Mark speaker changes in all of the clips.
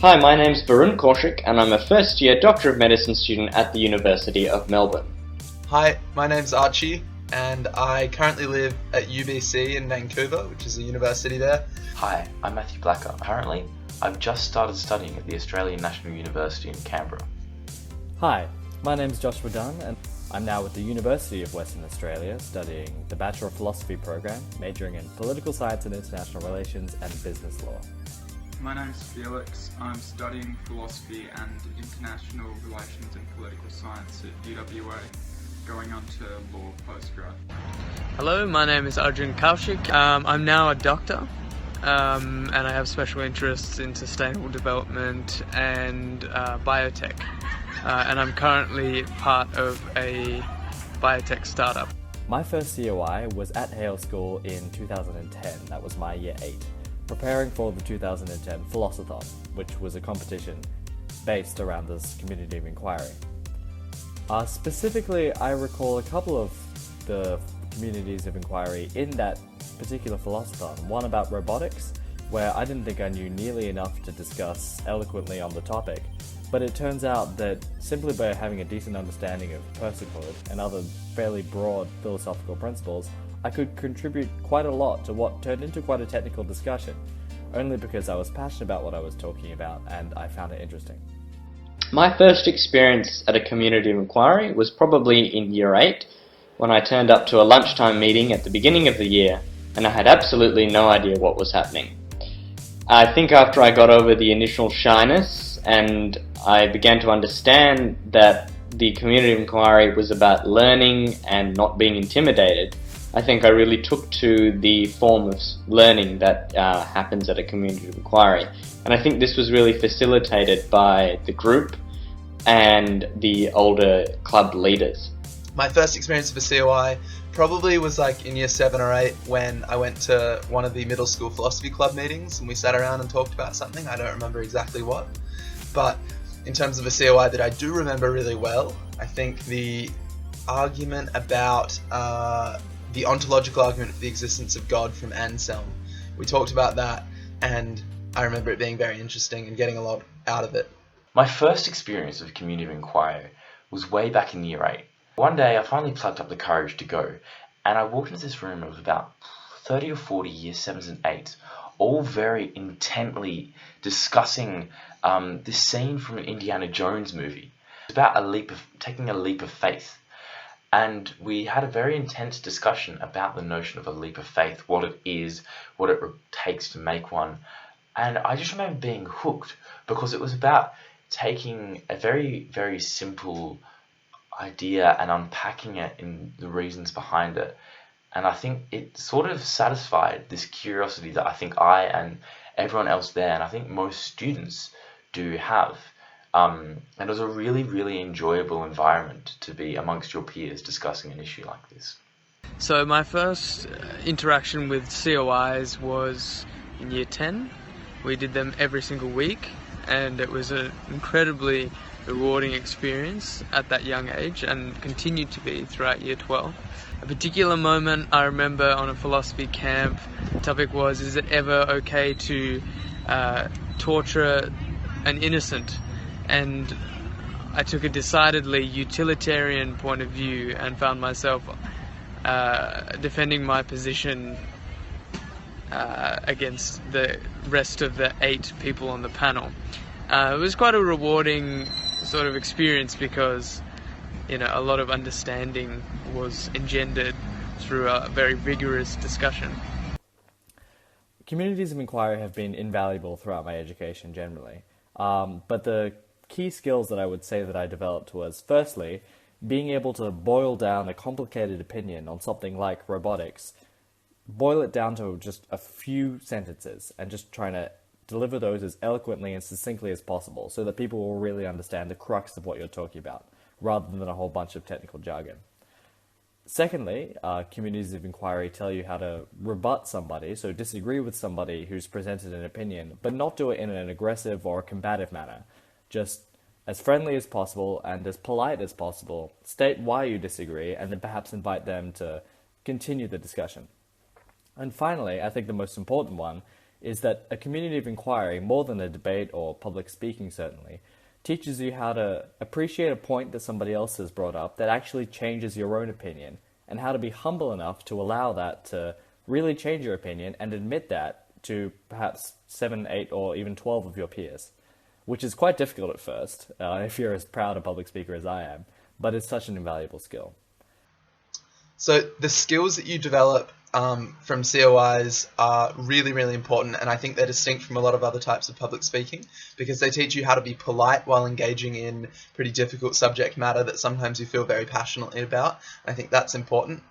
Speaker 1: Hi, my name's Varun Kaushik and I'm a first year Doctor of Medicine student at the University of Melbourne.
Speaker 2: Hi, my name's Archie and I currently live at UBC in Vancouver, which is a university there.
Speaker 3: Hi, I'm Matthew Blacker. Currently, I've just started studying at the Australian National University in Canberra.
Speaker 4: Hi, my name's Joshua Dunn and I'm now at the University of Western Australia studying the Bachelor of Philosophy program, majoring in Political Science and International Relations and Business Law.
Speaker 5: My name's Felix. I'm studying Philosophy and International Relations and Political Science at UWA, going on to Law postgrad.
Speaker 6: Hello, my name is Arjun Kaushik. I'm now a doctor and I have special interests in sustainable development and biotech. And I'm currently part of a biotech startup.
Speaker 4: My first COI was at Hale School in 2010, that was my year 8, preparing for the 2010 Philosophathon, which was a competition based around this community of inquiry. Specifically, I recall a couple of the communities of inquiry in that particular Philosophathon, one about robotics, where I didn't think I knew nearly enough to discuss eloquently on the topic. But it turns out that simply by having a decent understanding of personhood and other fairly broad philosophical principles, I could contribute quite a lot to what turned into quite a technical discussion, only because I was passionate about what I was talking about and I found it interesting.
Speaker 1: My first experience at a community of inquiry was probably in year 8, when I turned up to a lunchtime meeting at the beginning of the year and I had absolutely no idea what was happening. I think after I got over the initial shyness and I began to understand that the community of inquiry was about learning and not being intimidated, I think I really took to the form of learning that happens at a community of inquiry. And I think this was really facilitated by the group and the older club leaders.
Speaker 2: My first experience of a COI probably was like in year 7 or 8 when I went to one of the middle school philosophy club meetings and we sat around and talked about something. I don't remember exactly what, but in terms of a COI that I do remember really well, I think the argument about the ontological argument for the existence of God from Anselm. We talked about that and I remember it being very interesting and getting a lot out of it.
Speaker 3: My first experience of community of inquiry was way back in year 8. One day I finally plucked up the courage to go, and I walked into this room of about 30 or 40 year 7s and 8s, all very intently discussing this scene from an Indiana Jones movie. It's about taking a leap of faith. And we had a very intense discussion about the notion of a leap of faith, what it is, what it takes to make one. And I just remember being hooked because it was about taking a very, very simple idea and unpacking it in the reasons behind it. And I think it sort of satisfied this curiosity that I think I and everyone else there, and I think most students do have. And it was a really, really enjoyable environment to be amongst your peers discussing an issue like this.
Speaker 6: So my first interaction with COIs was in year 10. We did them every single week and it was an incredibly rewarding experience at that young age and continued to be throughout year 12. A particular moment I remember on a philosophy camp, the topic was, is it ever okay to torture an innocent? And I took a decidedly utilitarian point of view and found myself defending my position against the rest of the 8 people on the panel. It was quite a rewarding sort of experience because, you know, a lot of understanding was engendered through a very vigorous discussion.
Speaker 4: Communities of inquiry have been invaluable throughout my education generally, but the key skills that I would say that I developed was, firstly, being able to boil down a complicated opinion on something like robotics, boil it down to just a few sentences and just trying to deliver those as eloquently and succinctly as possible so that people will really understand the crux of what you're talking about, rather than a whole bunch of technical jargon. Secondly, communities of inquiry tell you how to rebut somebody, so disagree with somebody who's presented an opinion, but not do it in an aggressive or combative manner. Just as friendly as possible and as polite as possible, state why you disagree, and then perhaps invite them to continue the discussion. And finally, I think the most important one is that a community of inquiry, more than a debate or public speaking certainly, teaches you how to appreciate a point that somebody else has brought up that actually changes your own opinion, and how to be humble enough to allow that to really change your opinion and admit that to perhaps 7, 8, or even 12 of your peers, which is quite difficult at first, if you're as proud a public speaker as I am, but it's such an invaluable skill.
Speaker 2: So the skills that you develop from COIs are really, really important, and I think they're distinct from a lot of other types of public speaking because they teach you how to be polite while engaging in pretty difficult subject matter that sometimes you feel very passionately about. I think that's important.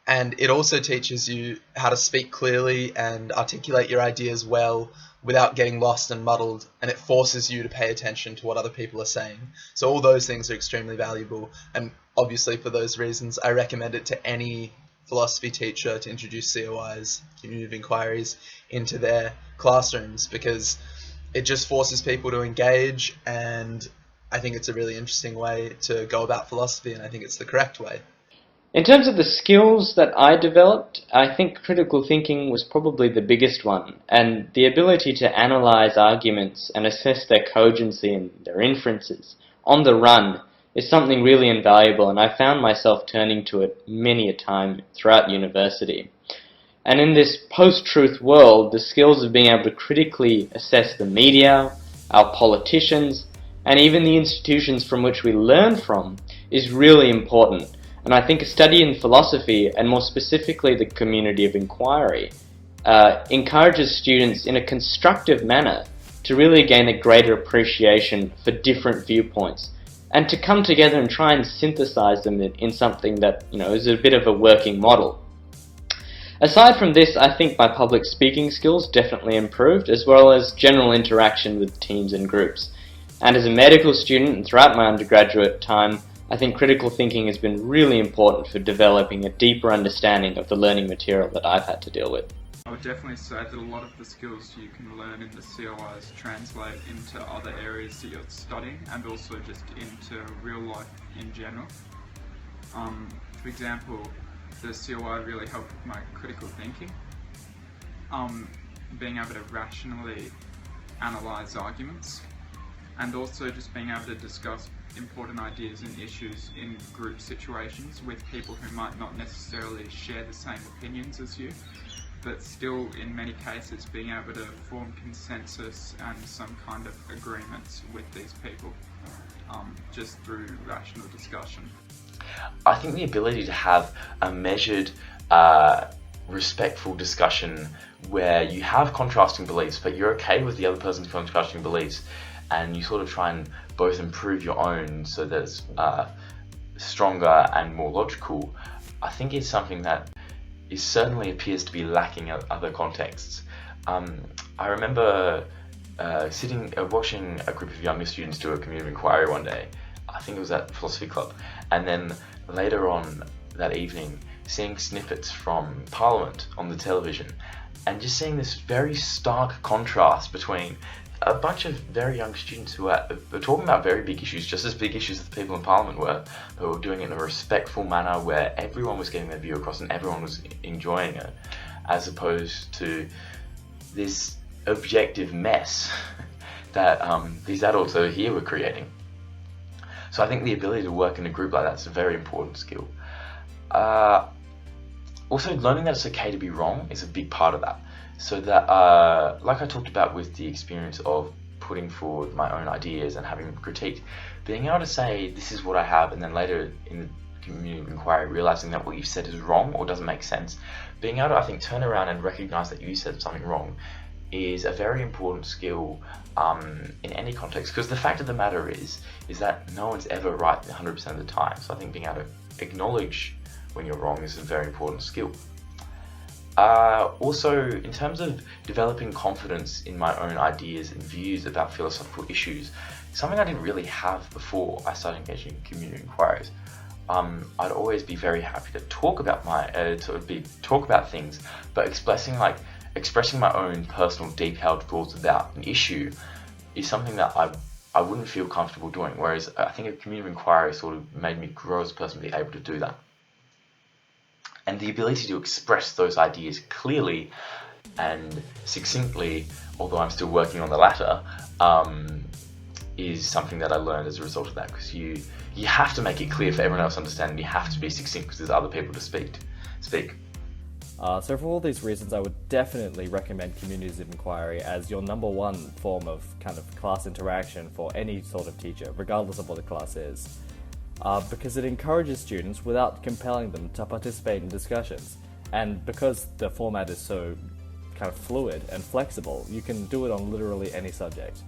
Speaker 2: And it also teaches you how to speak clearly and articulate your ideas well without getting lost and muddled, and it forces you to pay attention to what other people are saying. So all those things are extremely valuable, and obviously for those reasons I recommend it to any philosophy teacher to introduce COIs, community of inquiries, into their classrooms, because it just forces people to engage, and I think it's a really interesting way to go about philosophy, and I think it's the correct way.
Speaker 1: In terms of the skills that I developed, I think critical thinking was probably the biggest one, and the ability to analyze arguments and assess their cogency and their inferences on the run is something really invaluable, and I found myself turning to it many a time throughout university. And in this post-truth world, the skills of being able to critically assess the media, our politicians, and even the institutions from which we learn from is really important. And I think a study in philosophy, and more specifically the community of inquiry, encourages students in a constructive manner to really gain a greater appreciation for different viewpoints, and to come together and try and synthesize them in something that, is a bit of a working model. Aside from this, I think my public speaking skills definitely improved, as well as general interaction with teams and groups. And as a medical student and throughout my undergraduate time, I think critical thinking has been really important for developing a deeper understanding of the learning material that I've had to deal with.
Speaker 5: I would definitely say that a lot of the skills you can learn in the COIs translate into other areas that you're studying and also just into real life in general. For example, the COI really helped with my critical thinking. Being able to rationally analyse arguments, and also just being able to discuss important ideas and issues in group situations with people who might not necessarily share the same opinions as you, but still in many cases being able to form consensus and some kind of agreements with these people just through rational discussion.
Speaker 3: I think the ability to have a measured, respectful discussion where you have contrasting beliefs, but you're okay with the other person's contrasting beliefs, and you sort of try and both improve your own so that it's stronger and more logical, I think is something that certainly appears to be lacking in other contexts. I remember watching a group of younger students do a community of inquiry one day. I think it was at Philosophy Club, and then later on that evening seeing snippets from Parliament on the television, and just seeing this very stark contrast between a bunch of very young students who were talking about very big issues, just as big issues as the people in Parliament were, but were doing it in a respectful manner where everyone was getting their view across and everyone was enjoying it, as opposed to this objective mess that these adults over here were creating. So I think the ability to work in a group like that is a very important skill. Also, learning that it's okay to be wrong is a big part of that. So that, like I talked about with the experience of putting forward my own ideas and having them critiqued, being able to say, this is what I have, and then later in the community of inquiry, realizing that what you've said is wrong or doesn't make sense, being able to, I think, turn around and recognize that you said something wrong is a very important skill in any context, because the fact of the matter is that no one's ever right 100% of the time. So I think being able to acknowledge when you're wrong is a very important skill. Also, in terms of developing confidence in my own ideas and views about philosophical issues, something I didn't really have before I started engaging in community inquiries. I'd always be very happy to talk about talk about things, but expressing my own personal detailed thoughts about an issue is something that I wouldn't feel comfortable doing. Whereas I think a community inquiry sort of made me grow as a person to be able to do that. And the ability to express those ideas clearly And succinctly, although I'm still working on the latter, is something that I learned as a result of that, because you have to make it clear for everyone else to understand, and you have to be succinct because there's other people to speak.
Speaker 4: So for all these reasons, I would definitely recommend communities of inquiry as your number one form of kind of class interaction for any sort of teacher, regardless of what the class is. Because it encourages students without compelling them to participate in discussions. And because the format is so kind of fluid and flexible, you can do it on literally any subject.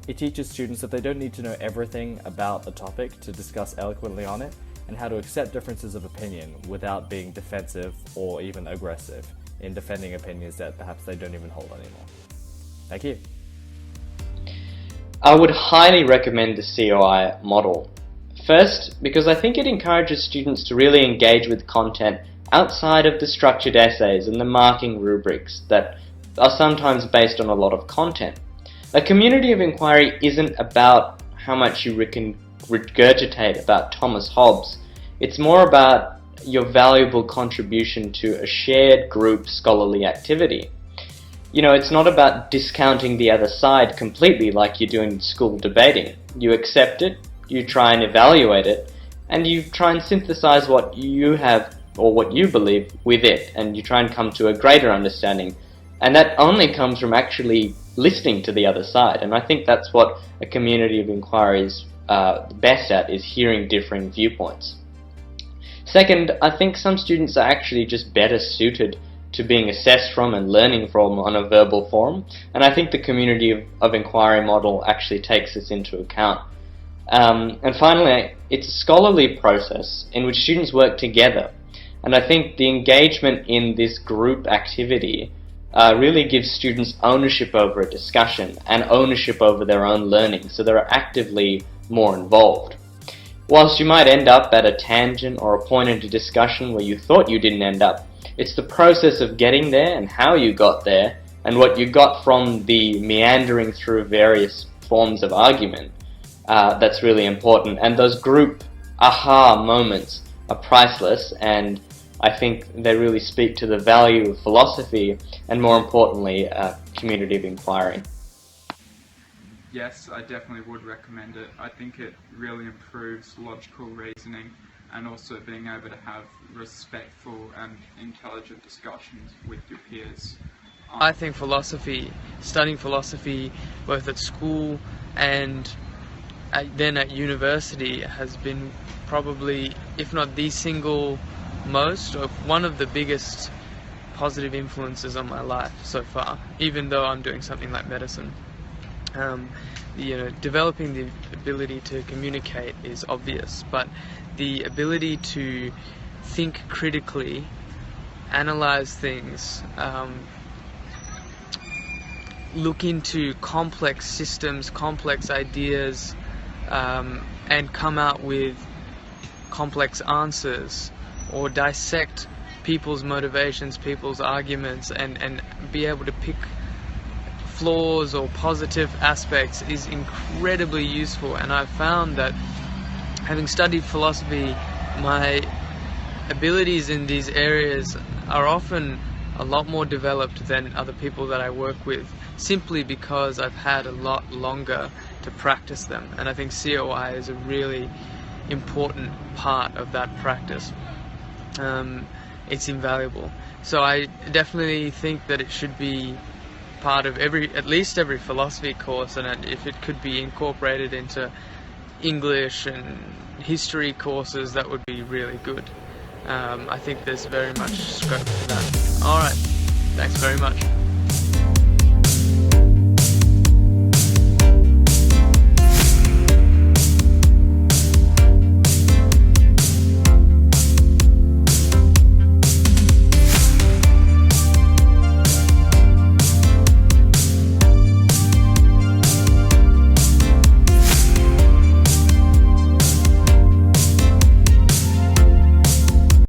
Speaker 4: It teaches students that they don't need to know everything about a topic to discuss eloquently on it, and how to accept differences of opinion without being defensive or even aggressive in defending opinions that perhaps they don't even hold anymore. Thank you.
Speaker 1: I would highly recommend the COI model. First, because I think it encourages students to really engage with content outside of the structured essays and the marking rubrics that are sometimes based on a lot of content. A community of inquiry isn't about how much you regurgitate about Thomas Hobbes. It's more about your valuable contribution to a shared group scholarly activity. You know, it's not about discounting the other side completely like you do in school debating. You accept it, you try and evaluate it, and you try and synthesize what you have or what you believe with it, and you try and come to a greater understanding. And that only comes from actually listening to the other side. And I think that's what a community of inquiry is best at, is hearing differing viewpoints. Second, I think some students are actually just better suited to being assessed from and learning from on a verbal forum, and I think the community of inquiry model actually takes this into account. And finally, it's a scholarly process in which students work together, and I think the engagement in this group activity really gives students ownership over a discussion and ownership over their own learning, so they're actively more involved. Whilst you might end up at a tangent or a point in a discussion where you thought you didn't end up, it's the process of getting there and how you got there and what you got from the meandering through various forms of argument that's really important. And those group aha moments are priceless, and I think they really speak to the value of philosophy and, more importantly, a community of inquiry.
Speaker 5: Yes, I definitely would recommend it. I think it really improves logical reasoning and also being able to have respectful and intelligent discussions with your peers.
Speaker 6: I think studying philosophy both at school and then at university has been probably, if not the single most, or one of the biggest positive influences on my life so far, even though I'm doing something like medicine. Developing the ability to communicate is obvious, but the ability to think critically, analyze things, look into complex systems, complex ideas, and come out with complex answers, or dissect people's motivations, people's arguments, and be able to pick flaws or positive aspects is incredibly useful. And I've found that having studied philosophy, my abilities in these areas are often a lot more developed than other people that I work with, simply because I've had a lot longer to practice them. And I think COI is a really important part of that practice. It's invaluable. So I definitely think that it should be part of at least every philosophy course, and if it could be incorporated into English and history courses, that would be really good. I think there's very much scope for that. Alright, thanks very much.